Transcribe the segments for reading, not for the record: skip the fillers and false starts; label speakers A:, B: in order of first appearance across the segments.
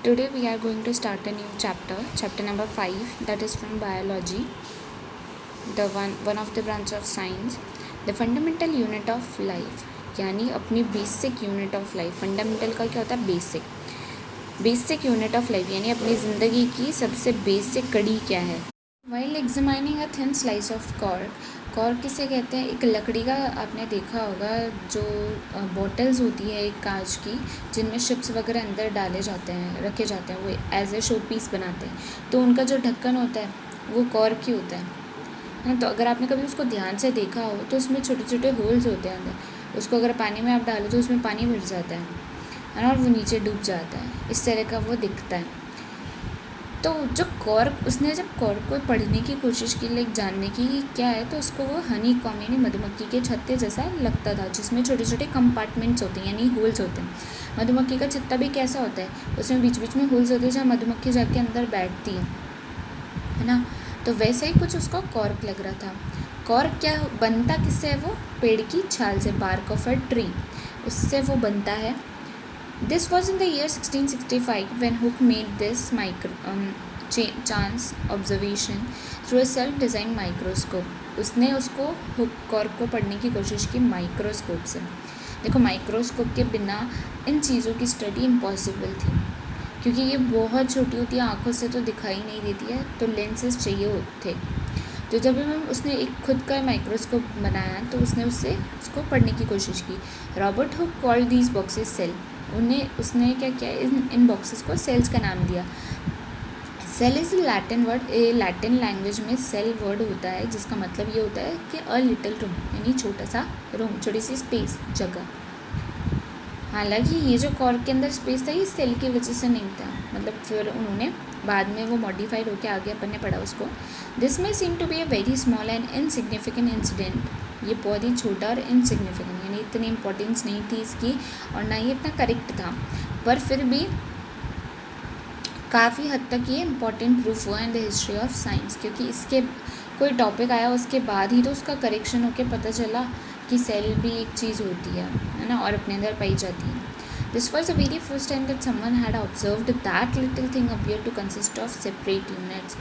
A: Today we are going to start a new chapter number 5, that is from biology, the one of the branch of science, the fundamental unit of life, यानी अपनी basic unit of life. Fundamental का क्या होता है? Basic unit of life, यानी अपनी ज़िंदगी की सबसे बेसिक कड़ी क्या है. While examining a thin slice of cork किसे कहते हैं? एक लकड़ी का, आपने देखा होगा जो बॉटल्स होती है एक कांच की, जिनमें चिप्स वगैरह अंदर डाले जाते हैं, रखे जाते हैं, वो एज ए शो पीस बनाते हैं. तो उनका जो ढक्कन होता है वो कॉर्क ही होता है ना. तो अगर आपने कभी उसको ध्यान से देखा हो तो उसमें छोटे छोटे होल्स होते हैं अंदर. उसको अगर पानी में आप डालो तो उसमें पानी भर जाता है ना, और वो नीचे डूब जाता है. इस तरह का वो दिखता है. तो जो कॉर्क, उसने जब कॉर्क को पढ़ने की कोशिश की, लाइक जानने की क्या है, तो उसको वो हनी कॉम यानी मधुमक्खी के छत्ते जैसा लगता था, जिसमें छोटे छोटे कंपार्टमेंट्स होते हैं यानी होल्स होते हैं. मधुमक्खी का छत्ता भी कैसा होता है? उसमें बीच बीच में होल्स होते हैं जहाँ मधुमक्खी जाके अंदर बैठती है ना. तो वैसे ही कुछ उसको कॉर्क लग रहा था. कॉर्क क्या बनता किससे है? वो पेड़ की छाल से, बार्क ऑफ अ ट्री, उससे वो बनता है. This was in the year 1665 when Hooke made this chance observation through a self-designed microscope. उसने उसको कॉर्क को पढ़ने की कोशिश की माइक्रोस्कोप से. देखो, माइक्रोस्कोप के बिना इन चीज़ों की स्टडी इम्पॉसिबल थी, क्योंकि ये बहुत छोटी होती है, आँखों से तो दिखाई नहीं देती है, तो लेंसेज चाहिए होते. तो जब उसने एक खुद का माइक्रोस्कोप बनाया तो उसने उसको पढ़ने की कोशिश की. Robert Hooke called these boxes cell. उसने क्या किया, इन बॉक्सेस को सेल्स का नाम दिया. Cell is Latin word. Latin language में सेल वर्ड होता है जिसका मतलब ये होता है कि अ लिटिल रूम, यानी छोटा सा रूम, छोटी सी स्पेस, जगह. हालांकि ये जो कॉर्क के अंदर स्पेस था ये सेल की वजह से नहीं था, मतलब फिर उन्होंने बाद में वो मॉडिफाइड होकर आगे अपन ने पढ़ा उसको. This may seem to be a very small and insignificant incident. ये बहुत ही छोटा और इनसिग्निफिकेंट, यानी इतनी इंपॉर्टेंस नहीं थी इसकी, और ना ये इतना करेक्ट था, पर फिर भी काफ़ी हद तक ये इम्पॉर्टेंट प्रूफ हुआ in the history of science, क्योंकि इसके कोई टॉपिक आया उसके बाद ही तो उसका करेक्शन होकर पता चला कि सेल भी एक चीज़ होती है ना, और अपने अंदर पाई जाती है. This was the very first time that someone had observed that little thing appeared to consist of separate units.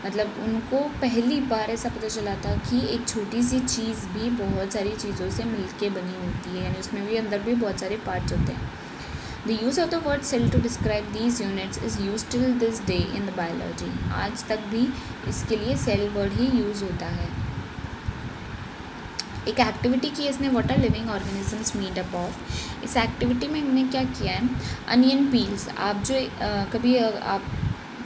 A: मतलब उनको पहली बार ऐसा पता चला था कि एक छोटी सी चीज़ भी बहुत सारी चीज़ों से मिलके बनी होती है, यानी उसमें भी अंदर भी बहुत सारे पार्ट्स होते हैं. The use of the word cell to describe these units is used till this day in the biology. आज तक भी इसके लिए सेल वर्ड ही यूज़ होता है. एक एक्टिविटी की इसने, what are living organisms made up of. इस एक्टिविटी में इन्होंने क्या किया है, अनियन पील्स. आप जो कभी आप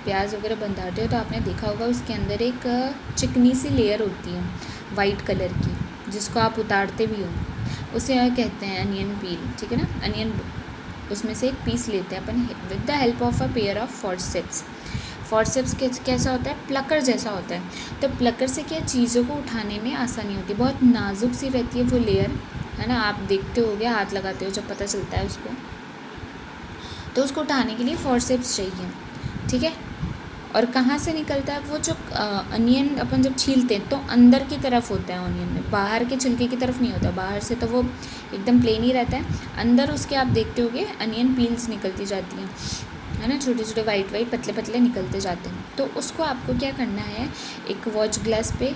A: प्याज वगैरह बंधाते हो तो आपने देखा होगा उसके अंदर एक चिकनी सी लेयर होती है वाइट कलर की, जिसको आप उतारते भी हो, उसे कहते हैं अनियन पील. ठीक है ना. अनियन, उसमें से एक पीस लेते हैं अपन with the help of a pair of forceps. Forceps कैसा होता है? प्लकर जैसा होता है. तो प्लकर से क्या, चीज़ों को उठाने में आसानी होती है, बहुत नाजुक सी रहती है वो लेयर, है ना. आप देखते होगे, हाथ लगाते हो जब पता चलता है उसको. तो उसको उठाने के लिए फॉर्सेप्स चाहिए. ठीक है. और कहाँ से निकलता है वो जो अनियन अपन जब छीलते हैं तो अंदर की तरफ होता है अनियन में, बाहर के छिलके की तरफ नहीं होता. बाहर से तो वो एकदम प्लेन ही रहता है, अंदर उसके आप देखते होगे अनियन पील्स निकलती जाती हैं, है ना. छोटे छोटे वाइट पतले पतले निकलते जाते हैं. तो उसको आपको क्या करना है, एक वॉच ग्लास पे,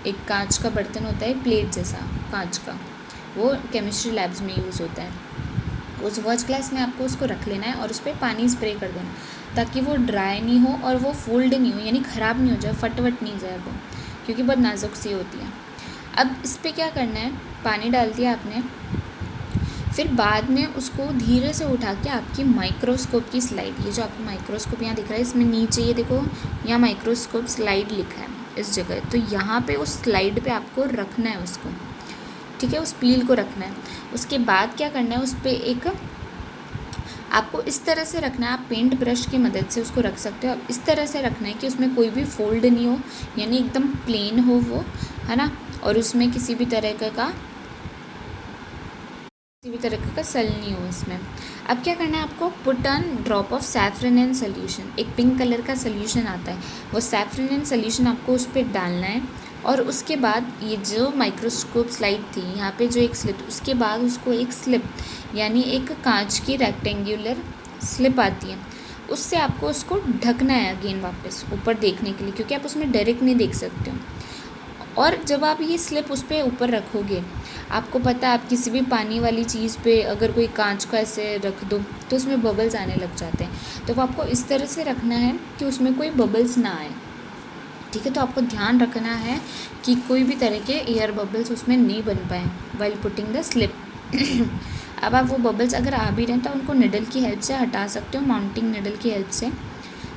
A: एक कांच का बर्तन होता है, प्लेट जैसा कांच का, वो केमिस्ट्री लैब्स में यूज़ होता है. उस वॉच ग्लास में आपको उसको रख लेना है और उस पर पानी स्प्रे कर देना, ताकि वो ड्राई नहीं हो और वो फोल्ड नहीं हो, यानी ख़राब नहीं हो जाए, फटवट नहीं जाए वो, क्योंकि बहुत नाजुक सी होती है. अब इस पर क्या करना है, पानी डाल दिया आपने, फिर बाद में उसको धीरे से उठा के आपकी माइक्रोस्कोप की स्लाइड, ये जो आपको माइक्रोस्कोप यहाँ दिख रहा है, इसमें नीचे ये देखो, यहाँ माइक्रोस्कोप स्लाइड लिखा है इस जगह, तो यहाँ पे उस स्लाइड पे आपको रखना है उसको. ठीक है. उस पील को रखना है. उसके बाद क्या करना है, उस पर एक आपको इस तरह से रखना है, आप पेंट ब्रश की मदद से उसको रख सकते हो. इस तरह से रखना है कि उसमें कोई भी फोल्ड नहीं हो, यानी एकदम प्लेन हो वो, है ना, और उसमें किसी भी तरह का सेल नहीं हो इसमें. अब क्या करना है आपको, put on drop of saffron and solution. एक पिंक कलर का सोल्यूशन आता है, वो सैफरन एंड सोल्यूशन आपको उस पर डालना है. और उसके बाद ये जो माइक्रोस्कोप स्लाइड थी, यहाँ पे जो एक स्लिप, उसके बाद उसको एक स्लिप यानी एक कांच की रेक्टेंगुलर स्लिप आती है, उससे आपको उसको ढकना है अगेन वापस ऊपर देखने के लिए, क्योंकि आप उसमें डायरेक्ट नहीं देख सकते हो। और जब आप ये स्लिप उस पर ऊपर रखोगे, आपको पता है आप किसी भी पानी वाली चीज़ पे अगर कोई कांच का ऐसे रख दो तो उसमें बबल्स आने लग जाते हैं। तो वो आपको इस तरह से रखना है कि उसमें कोई बबल्स ना आए, ठीक है। तो आपको ध्यान रखना है कि कोई भी तरह के एयर बबल्स उसमें नहीं बन पाए वाइल पुटिंग द स्लिप। अब आप वो बबल्स अगर आ भी रहे हैं तो उनको निडल की हेल्प से हटा सकते हो, माउंटिंग निडल की हेल्प से,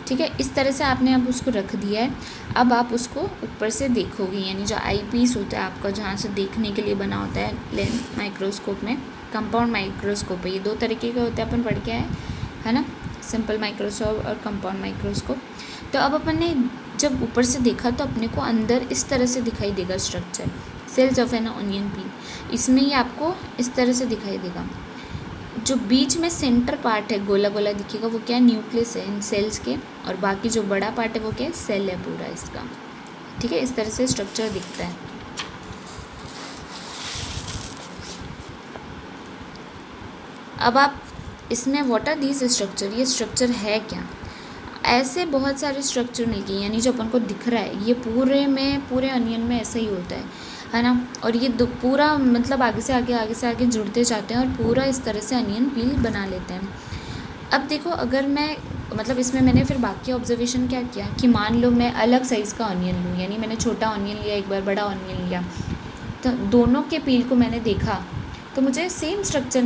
A: ठीक है। इस तरह से आपने अब उसको रख दिया है। अब आप उसको ऊपर से देखोगे, यानी जो आई पीस होता है आपका जहाँ से देखने के लिए बना होता है लेंस माइक्रोस्कोप में, कंपाउंड माइक्रोस्कोप है, ये 2 तरीके के होते हैं, अपन पढ़ के आए है ना, सिंपल माइक्रोस्कोप और कंपाउंड माइक्रोस्कोप। तो अब अपन ने जब ऊपर से देखा तो अपने को अंदर इस तरह से दिखाई देगा structure, cells of an onion peel. इसमें ही आपको इस तरह से दिखाई देगा। जो बीच में सेंटर पार्ट है गोला गोला दिखेगा वो क्या है, न्यूक्लियस है इन सेल्स के, और बाकी जो बड़ा पार्ट है वो क्या है, सेल है पूरा इसका, ठीक है। इस तरह से स्ट्रक्चर दिखता है। अब आप इसमें व्हाट आर दीज स्ट्रक्चर, ये स्ट्रक्चर है क्या, ऐसे बहुत सारे स्ट्रक्चर मिल गए, यानी जो अपन को दिख रहा है ये पूरे अनियन में ऐसा ही होता है ना। और ये पूरा मतलब आगे से आगे जुड़ते जाते हैं और पूरा इस तरह से अनियन पील बना लेते हैं। अब देखो, अगर मैं मतलब इसमें मैंने फिर बाकी ऑब्जर्वेशन क्या किया कि मान लो मैं अलग साइज़ का ऑनियन लूँ, यानी मैंने छोटा ऑनियन लिया, एक बार बड़ा ऑनियन लिया, तो दोनों के पील को मैंने देखा तो मुझे सेम स्ट्रक्चर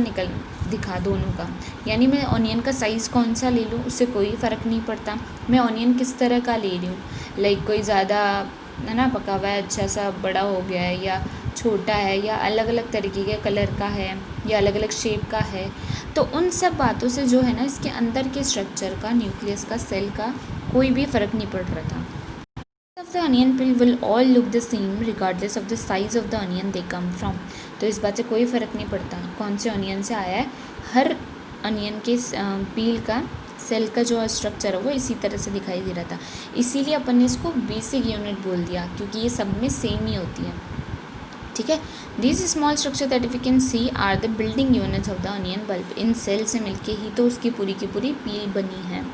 A: दिखा दोनों का। यानी मैं ऑनियन का साइज़ कौन सा ले लूँ उससे कोई फ़र्क नहीं पड़ता, मैं ऑनियन किस तरह का ले रही हूँ, लाइक कोई ज़्यादा है ना पका हुआ है, अच्छा सा बड़ा हो गया है, या छोटा है, या अलग अलग तरीके के कलर का है, या अलग अलग शेप का है। तो उन सब बातों से जो है ना इसके अंदर के स्ट्रक्चर का, न्यूक्लियस का, सेल का कोई भी फ़र्क नहीं पड़ रहा था। of the onion peel will all look the same regardless of the size of the onion they come from। तो इस बात से कोई फ़र्क नहीं पड़ता कौन से ऑनियन से आया है, हर अनियन के पील का सेल का जो स्ट्रक्चर है वो इसी तरह से दिखाई दे रहा था। इसीलिए अपन ने इसको बेसिक यूनिट बोल दिया, क्योंकि ये सब में सेम ही होती है, ठीक है। This small structure that we can see are the building units of the onion bulb. इन सेल से मिलके ही तो उसकी पूरी की पूरी पील बनी है।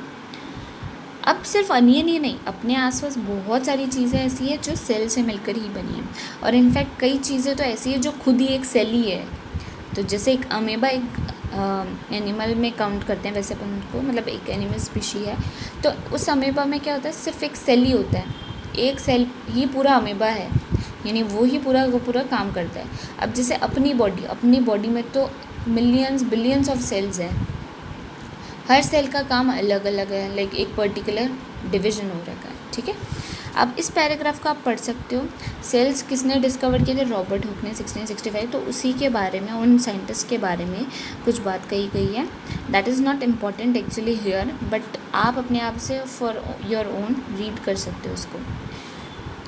A: अब सिर्फ अनियन ही नहीं, अपने आसपास बहुत सारी चीज़ें ऐसी है जो सेल से मिलकर ही बनी है, और इनफैक्ट कई चीज़ें तो ऐसी है जो खुद ही एक सेल ही है। तो जैसे एक अमेबा एक एनिमल में काउंट करते हैं, वैसे अपन उनको मतलब एक एनिमल स्पीशी है, तो उस अमेबा में क्या होता है, सिर्फ एक सेल ही होता है, एक सेल ही पूरा अमेबा है, यानी वो ही पूरा का पूरा काम करता है। अब जैसे अपनी बॉडी में तो मिलियंस बिलियंस ऑफ सेल्स हैं, हर सेल का काम अलग अलग है, लाइक एक पर्टिकुलर डिवीजन हो रखा है, ठीक है। अब इस पैराग्राफ को आप पढ़ सकते हो। सेल्स किसने डिस्कवर किए थे, रॉबर्ट हुक ने 1665। तो उसी के बारे में, उन साइंटिस्ट के बारे में कुछ बात कही गई है। That is not important actually here, but आप अपने आप से फॉर योर ओन रीड कर सकते हो उसको।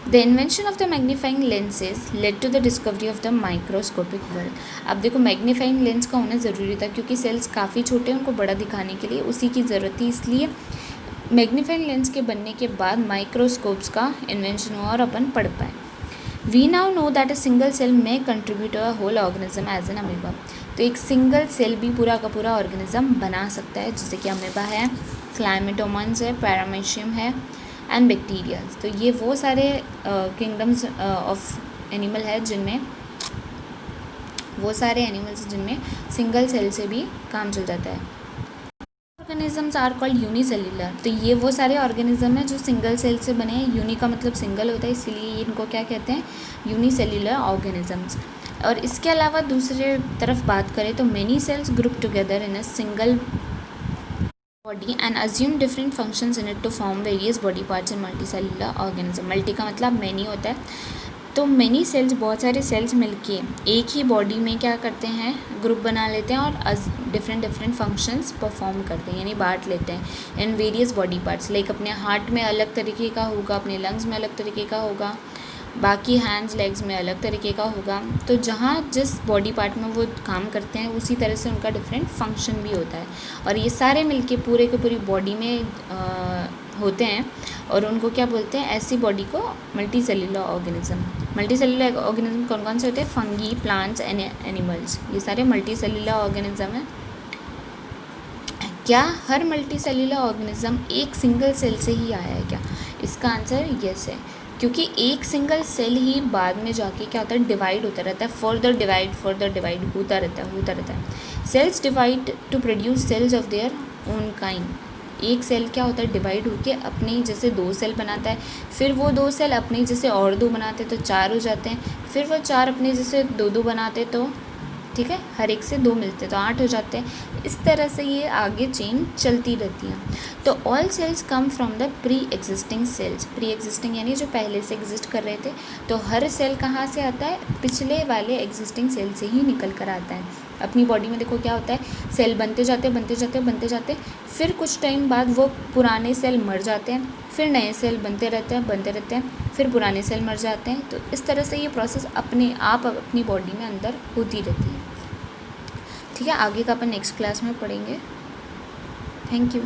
A: The invention of the magnifying lenses led to the discovery of the microscopic world। अब देखो मैग्नीफाइंग लेंस का होना ज़रूरी था क्योंकि सेल्स काफ़ी छोटे हैं, उनको बड़ा दिखाने के लिए उसी की ज़रूरत थी, इसलिए मैग्नीफाइंग लेंस के बनने के बाद माइक्रोस्कोप्स का इन्वेंशन हुआ और अपन पढ़ पाए। We now know that a single cell में contribute a whole organism as an amoeba. तो एक सिंगल सेल भी पूरा का पूरा ऑर्गेनिज्म बना सकता है, जैसे कि अमीबा है, क्लाइमेटोमन्स है, पैरामीशियम है एंड बैक्टीरियाज। तो ये वो सारे किंगडम्स ऑफ एनिमल है जिनमें वो सारे एनिमल्स जिनमें सिंगल सेल से भी काम चल जाता है। Organisms are called unicellular. तो ये वो सारे ऑर्गेनिज्म हैं जो सिंगल सेल से बने हैं। यूनि का मतलब सिंगल होता है, इसीलिए इनको क्या कहते हैं, यूनिसेल्युलर ऑर्गेनिजम्स। और इसके अलावा दूसरे तरफ बात करें तो many cells group together in a single body and assume different functions in it to form various body parts in multicellular organism. Multi का मतलब मैनी होता है, तो मैनी सेल्स, बहुत सारे सेल्स मिलके एक ही बॉडी में क्या करते हैं, ग्रुप बना लेते हैं और डिफरेंट फंक्शंस परफॉर्म करते हैं, यानी बांट लेते हैं in various body parts. Like अपने हार्ट में अलग तरीके का होगा, अपने लंग्स में अलग तरीके का होगा, बाकी हैंड्स लेग्स में अलग तरीके का होगा। तो जहाँ जिस बॉडी पार्ट में वो काम करते हैं उसी तरह से उनका डिफरेंट फंक्शन भी होता है, और ये सारे मिलके पूरे के पूरी बॉडी में होते हैं, और उनको क्या बोलते हैं, ऐसी बॉडी को multi cellular organism. Multi cellular organism कौन कौन से होते हैं, फंगी, प्लांट्स एंड एनिमल्स, ये सारे मल्टी सेल्युलर ऑर्गेनिज्म हैं। क्या हर मल्टी सेल्यूलर ऑर्गेनिज्म एक सिंगल सेल से ही आया है क्या? इसका आंसर यस है, क्योंकि एक सिंगल सेल ही बाद में जाके क्या होता है, डिवाइड होता रहता है, फर्दर डिवाइड होता रहता है। Cells divide to produce cells of their own kind. एक सेल क्या होता है, डिवाइड होके अपने जैसे 2 सेल बनाता है, फिर वो 2 सेल अपने जैसे और 2 बनाते तो 4 हो जाते हैं, फिर वो 4 अपने जैसे 2 बनाते तो ठीक है, हर एक से 2 मिलते तो 8 हो जाते हैं। इस तरह से ये आगे चेन चलती रहती है। तो all cells come from the pre existing cells. Pre existing यानी जो पहले से एग्जिस्ट कर रहे थे। तो हर सेल कहाँ से आता है, पिछले वाले एग्जिस्टिंग सेल से ही निकल कर आता है। अपनी बॉडी में देखो क्या होता है, सेल बनते जाते, फिर कुछ टाइम बाद वो पुराने सेल मर जाते हैं, फिर नए सेल बनते रहते हैं, फिर पुराने सेल मर जाते हैं। तो इस तरह से ये प्रोसेस अपने आप अपनी बॉडी में अंदर होती रहती है। ठीक है, आगे का अपन नेक्स्ट क्लास में पढ़ेंगे। Thank you.